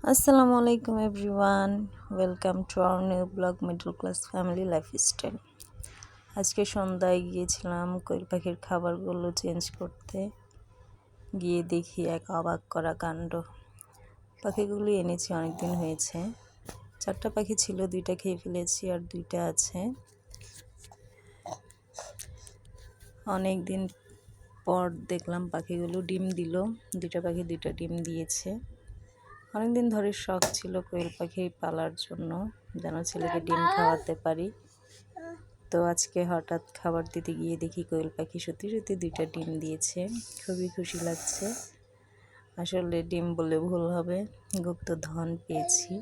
আসসালামু আলাইকুম everyone, welcome to our new blog middle class family lifestyle. আজকে সন্ধ্যায় গিয়েছিলাম কোয়েল পাখির খাবারগুলো চেঞ্জ করতে, গিয়ে দেখি এক অবাক করা কাণ্ড। পাখিগুলি এনেছি অনেক দিন হয়েছে, 4টা পাখি ছিল, 2টা খেয়ে ফেলেছি আর 2টা আছে। অনেক দিন পর দেখলাম পাখিগুলো ডিম দিল, 2টা পাখি 2টা ডিম দিয়েছে। অনেকদিন ধরে শখ ছিল কোয়েল পাখি পালার জন্য, যেন ছেলেকে ডিম খাওয়াতে পারি। তো আজকে হঠাৎ খাবার দিতে গিয়ে দেখি কোয়েল পাখি সত্যি সত্যি 2টা ডিম দিয়েছে। খুবই খুশি লাগছে। আসলে ডিম বলে ভুল হবে, গুপ্তধন পেয়েছি,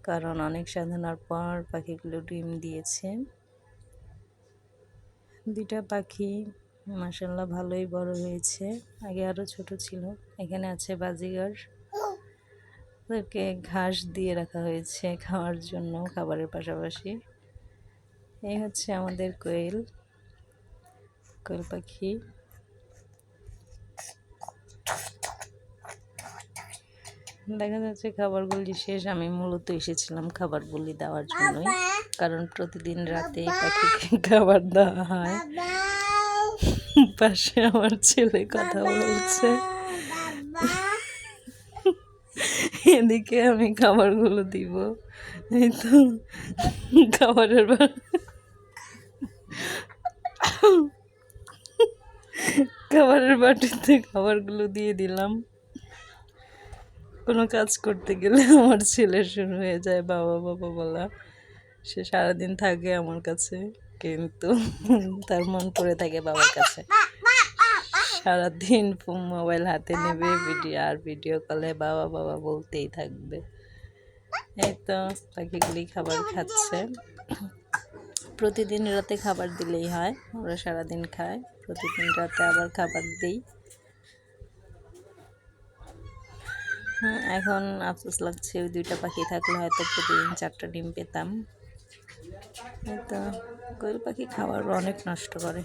কারণ অনেক সাধনার পর পাখিগুলো ডিম দিয়েছে। 2টা পাখি মাশাআল্লাহ ভালোই বড় হয়েছে, আগে আরও ছোট ছিল। এখানে আছে বাজিগার, ওদেরকে ঘাস দিয়ে রাখা হয়েছে খাওয়ার জন্য, খাবারের পাশাপাশি। এই হচ্ছে আমাদের কোয়েল পাখি। দেখা যাচ্ছে খাবারগুলি শেষ। আমি মূলত এসেছিলাম খাবারগুলি দেওয়ার জন্যই, কারণ প্রতিদিন রাতে পাখিকে খাবার দেওয়া হয়। পাশে আমার ছেলে কথা বলছে, এদিকে আমি খাবারগুলো দিব। এই তো খাবারের বাটিতে খাবারগুলো দিয়ে দিলাম। কোনো কাজ করতে গেলে আমার ছেলে শুরু হয়ে যায় বাবা বাবা বলা। সে সারাদিন থাকে আমার কাছে, কিন্তু তার মন পড়ে থাকে বাবার কাছে। সারাদিন মোবাইল হাতে নেবে, ভিডিও কলে বাবা বাবা বলতেই থাকবে। এই তো পাখিগুলি খাবার খাচ্ছে। প্রতিদিন রাতে খাবার দিলেই হয়, ওরা সারাদিন খায়। প্রতিদিন রাতে আবার খাবার দিই। এখন আফসোস লাগছে, ওই 2টা পাখি থাকলে হয়তো প্রতিদিন 4টা ডিম পেতাম। তো কোয়েল পাখি খাবার অনেক নষ্ট করে।